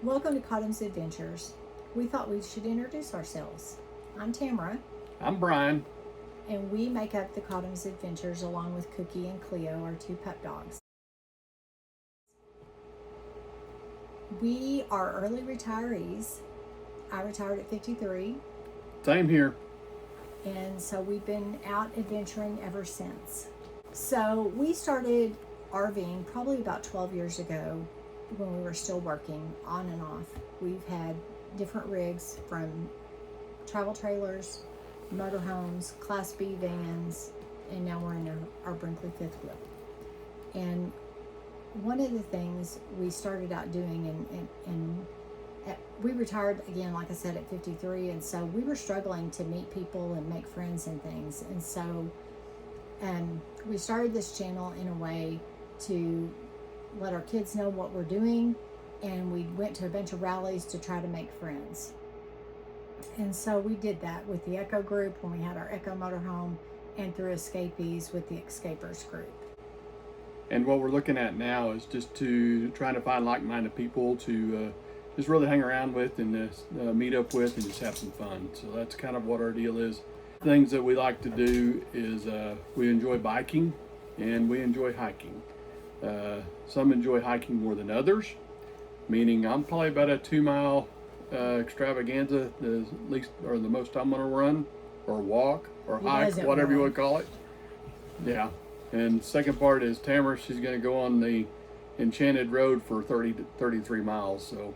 Welcome to Cottom's Adventures. We thought we should introduce ourselves. I'm Tamara, I'm Brian. and we make up the Cottom's Adventures along with Cookie and Cleo, our two pup dogs. We are early retirees. I retired at 53, Same here. and so we've been out adventuring ever since. So we started RVing probably about 12 years ago when we were still working on and off. We've had different rigs from travel trailers, motorhomes, Class B vans, and now we're in our Brinkley fifth wheel. And one of the things we started out doing, we retired again, like I said, at 53, and so we were struggling to meet people and make friends and things. And so we started this channel in a way to let our kids know what we're doing, and we went to a bunch of rallies to try to make friends. And so we did that with the Echo group when we had our Echo motorhome, and through Escapees with the Escapers group. And what we're looking at now is just to trying to find like-minded people to just really hang around with and meet up with and just have some fun. So that's kind of what our deal is. Things that we like to do is we enjoy biking and we enjoy hiking. Some enjoy hiking more than others, meaning I'm probably about a 2-mile extravaganza, the least or the most I'm gonna run or walk or hike, whatever you would call it. Yeah. And second part is Tamara, she's gonna go on the Enchanted Road for 30 to 33 miles. So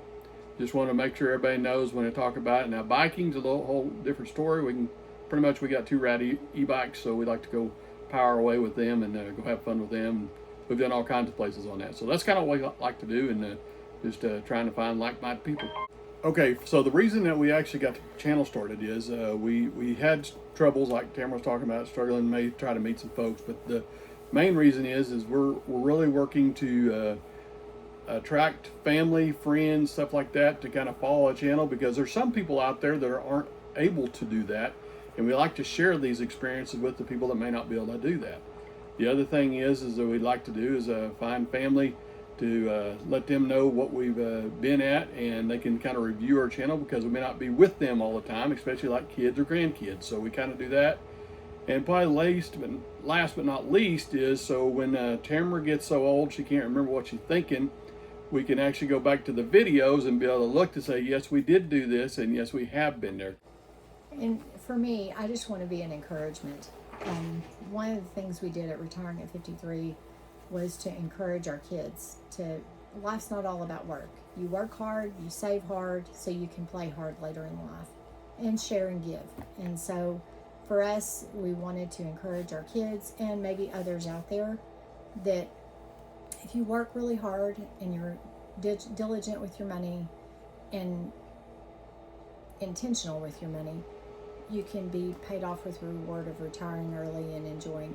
just want to make sure everybody knows when I talk about it. Now biking's a whole different story. We got 2 rad e-bikes, so we like to go power away with them and go have fun with them. We've done all kinds of places on that. So that's kind of what we like to do, and just trying to find like-minded people. Okay, so the reason that we actually got the channel started is we had troubles, like Tamara was talking about, struggling to try to meet some folks. But the main reason is we're really working to attract family, friends, stuff like that to kind of follow a channel, because there's some people out there that aren't able to do that, and we like to share these experiences with the people that may not be able to do that. The other thing is that we'd like to do is find family to let them know what we've been at, and they can kind of review our channel, because we may not be with them all the time, especially like kids or grandkids. So we kind of do that. And probably last but not least is so when Tamara gets so old she can't remember what she's thinking, we can actually go back to the videos and be able to look to say, yes, we did do this, and yes, we have been there. And for me, I just want to be an encouragement. One of the things we did at retiring at 53 was to encourage our kids life's not all about work. You work hard, you save hard, so you can play hard later in life, and share and give. And so for us, we wanted to encourage our kids and maybe others out there that if you work really hard and you're diligent with your money and intentional with your money, you can be paid off with the reward of retiring early and enjoying,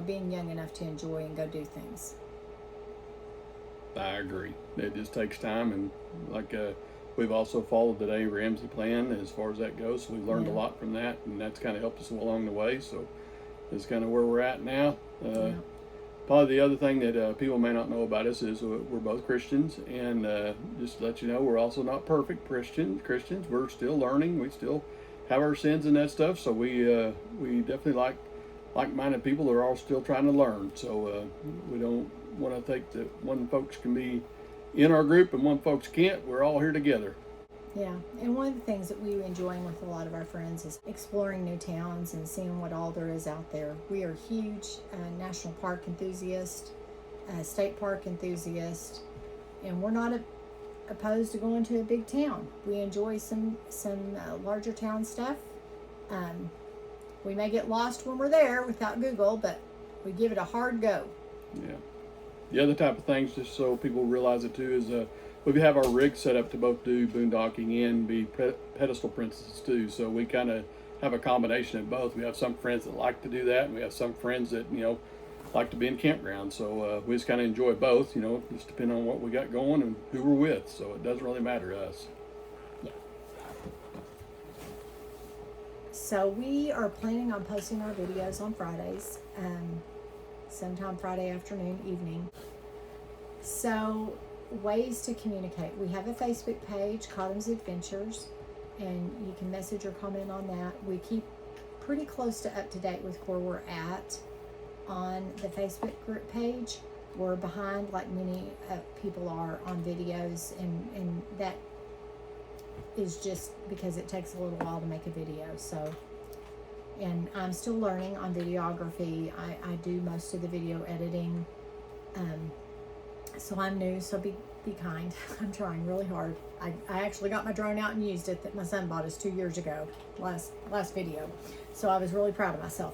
being young enough to enjoy and go do things. I agree. It just takes time, and like we've also followed the Dave Ramsey plan as far as that goes. So we learned a lot from that, and that's kind of helped us along the way. So that's kind of where we're at now. Probably the other thing that people may not know about us is we're both Christians, and just to let you know, we're also not perfect Christians. We're still learning. We still have our sins and that stuff. So we definitely like-minded people that are all still trying to learn. So we don't want to think that one folks can be in our group and one folks can't. We're all here together. Yeah, and one of the things that we're enjoying with a lot of our friends is exploring new towns and seeing what all there is out there. We are huge national park enthusiasts, state park enthusiasts, and we're not opposed to going to a big town. We enjoy some larger town stuff. We may get lost when we're there without Google, but we give it a hard go. Yeah. The other type of things, just so people realize it too, is we have our rig set up to both do boondocking and be pedestal princesses too. So we kind of have a combination of both. We have some friends that like to do that, and we have some friends that like to be in campground. So we just kind of enjoy both. Just depending on what we got going and who we're with. So it doesn't really matter to us. Yeah. So we are planning on posting our videos on Fridays, sometime Friday afternoon, evening. So ways to communicate. We have a Facebook page, Cottom's Adventures, and you can message or comment on that. We keep pretty close to up to date with where we're at on the Facebook group page. We're behind, like many people are, on videos, and that is just because it takes a little while to make a video. So, and I'm still learning on videography. I do most of the video editing, so I'm new, so be kind. I'm trying really hard. I actually got my drone out and used it that my son bought us 2 years ago, last video. So I was really proud of myself.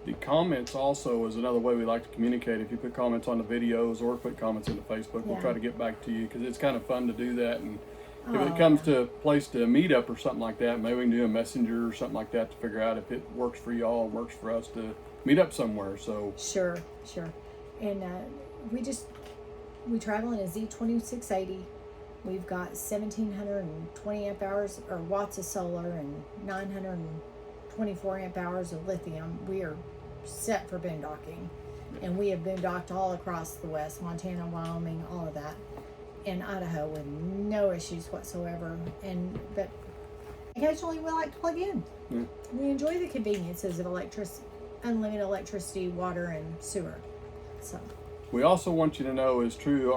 The comments also is another way we like to communicate. If you put comments on the videos or put comments into Facebook, we'll try to get back to you, because it's kind of fun to do that. And if it comes to a place to meet up or something like that, maybe we can do a messenger or something like that to figure out if it works for y'all and works for us to meet up somewhere. So Sure. And we travel in a Z2680. We've got 1,720 amp hours or watts of solar and 924 amp hours of lithium. We are set for boondocking, and we have boondocked all across the West, Montana, Wyoming, all of that, and Idaho with no issues whatsoever. But occasionally we like to plug in. Yeah. We enjoy the conveniences of unlimited electricity, water, and sewer. So we also want you to know, is true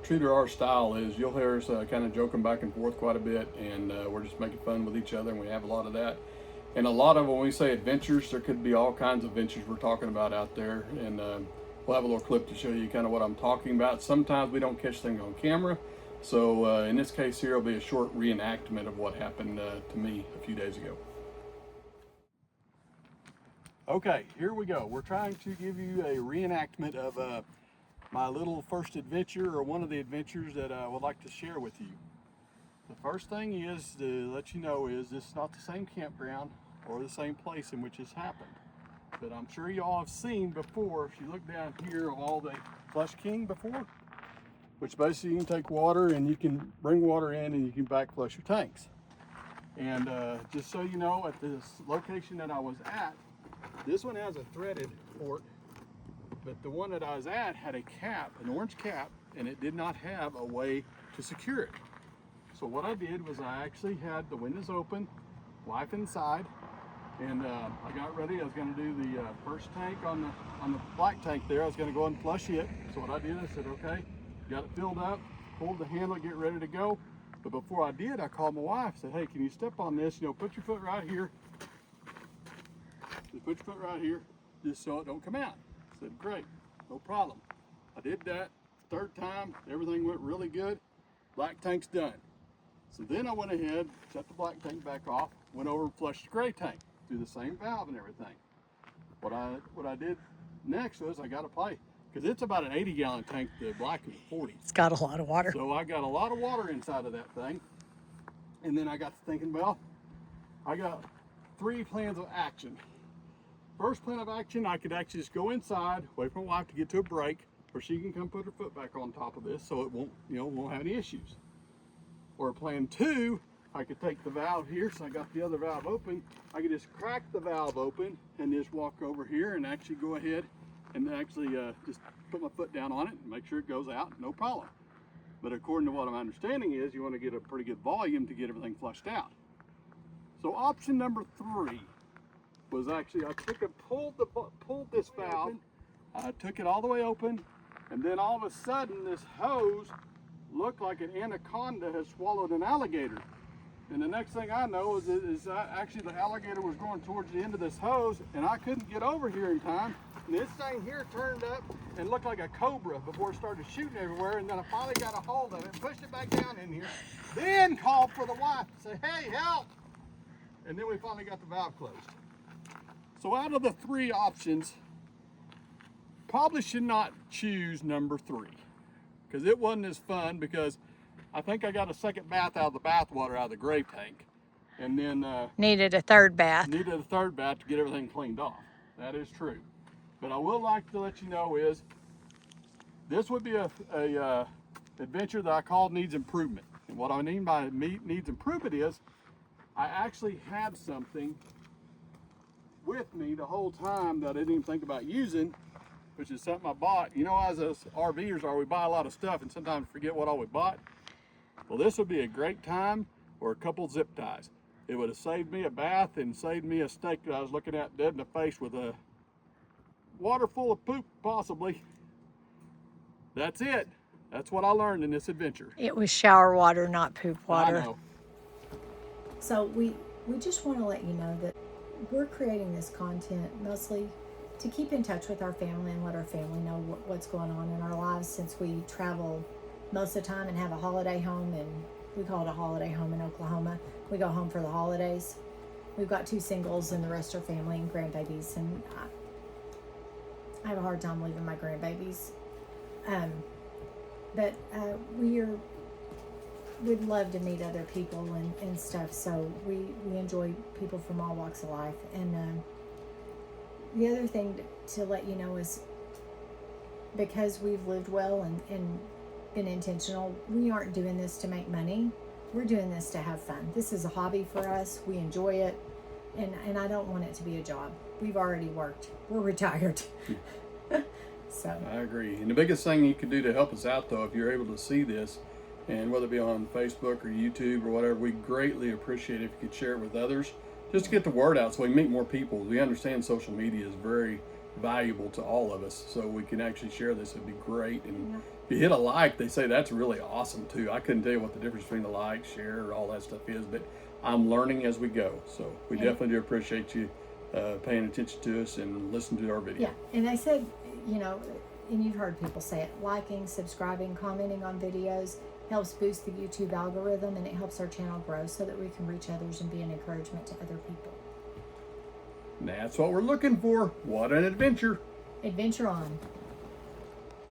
to our style, is you'll hear us kind of joking back and forth quite a bit, and we're just making fun with each other, and we have a lot of that. And a lot of, when we say adventures, there could be all kinds of adventures we're talking about out there, and we'll have a little clip to show you kind of what I'm talking about. Sometimes we don't catch things on camera, so in this case here will be a short reenactment of what happened to me a few days ago. Okay, here we go. We're trying to give you a reenactment of my little first adventure, or one of the adventures that I would like to share with you. The first thing is to let you know is this is not the same campground or the same place in which this happened. But I'm sure you all have seen before, if you look down here, all the Flush King before, which basically you can take water and you can bring water in and you can back flush your tanks. And just so you know, at this location that I was at, this one has a threaded port, but the one that I was at had a cap, an orange cap, and it did not have a way to secure it. So what I did was I actually had the windows open, wife inside, and I got ready. I was going to do the first tank on the black tank there. I was going to go ahead and flush it. So what I did, I said, okay, got it filled up, pulled the handle, get ready to go. But before I did, I called my wife, said, hey, can you step on this? You know, put your foot right here. Just put your foot right here, just so it don't come out. I said, great, no problem. I did that. Third time, everything went really good. Black tank's done. So then I went ahead, shut the black tank back off, went over and flushed the gray tank through the same valve and everything. What I did next was I got a pipe, because it's about an 80-gallon tank. The black is 40. it's got a lot of water. So I got a lot of water inside of that thing. And then I got to thinking, well, I got 3 plans of action. First plan of action, I could actually just go inside, wait for my wife to get to a break, where she can come put her foot back on top of this, so it won't, won't have any issues. Or plan 2, I could take the valve here, so I got the other valve open. I could just crack the valve open and just walk over here and actually go ahead and actually just put my foot down on it and make sure it goes out, no problem. But according to what I'm understanding is, you want to get a pretty good volume to get everything flushed out. So option number 3 was actually, I took and pulled this valve, I took it all the way open, and then all of a sudden this hose looked like an anaconda has swallowed an alligator. And the next thing I know is actually the alligator was going towards the end of this hose, and I couldn't get over here in time. And this thing here turned up and looked like a cobra before it started shooting everywhere. And then I finally got a hold of it, pushed it back down in here, then called for the wife to say, hey, help! And then we finally got the valve closed. So out of the 3 options, probably should not choose number 3, because it wasn't as fun, because I think I got a second bath out of the bath water out of the gray tank, and then Needed a third bath. needed a third bath to get everything cleaned off. That is true. But I will like to let you know is this would be a adventure that I call needs improvement. And what I mean by needs improvement is I actually had something with me the whole time that I didn't even think about using, which is something I bought. You know, as us RVers are, we buy a lot of stuff and sometimes forget what all we bought. Well, this would be a great time for a couple zip ties. It would have saved me a bath and saved me a steak that I was looking at dead in the face with a water full of poop, possibly. That's it. That's what I learned in this adventure. It was shower water, not poop water. I know. So we just want to let you know that we're creating this content mostly to keep in touch with our family and let our family know what's going on in our lives, since we travel most of the time and have a holiday home, and we call it a holiday home in Oklahoma. We go home for the holidays. We've got 2 singles and the rest are family and grandbabies, and I have a hard time leaving my grandbabies. But we'd love to meet other people and stuff, so we enjoy people from all walks of life. And the other thing to let you know is, because we've lived well and been intentional, we aren't doing this to make money. We're doing this to have fun. This is a hobby for us. We enjoy it, and I don't want it to be a job. We've already worked. We're retired. So I agree. And the biggest thing you can do to help us out, though, if you're able to see this, and whether it be on Facebook or YouTube or whatever, we greatly appreciate it if you could share it with others, just to get the word out so we meet more people. We understand social media is very valuable to all of us, so we can actually share this. It'd be great. And if you hit a like, they say that's really awesome too. I couldn't tell you what the difference between the like, share, all that stuff is, but I'm learning as we go. So we definitely do appreciate you paying attention to us and listening to our video. yeah, and I said, you know, and you've heard people say it, liking, subscribing, commenting on videos helps boost the YouTube algorithm, and it helps our channel grow so that we can reach others and be an encouragement to other people. That's what we're looking for. What an adventure. Adventure on.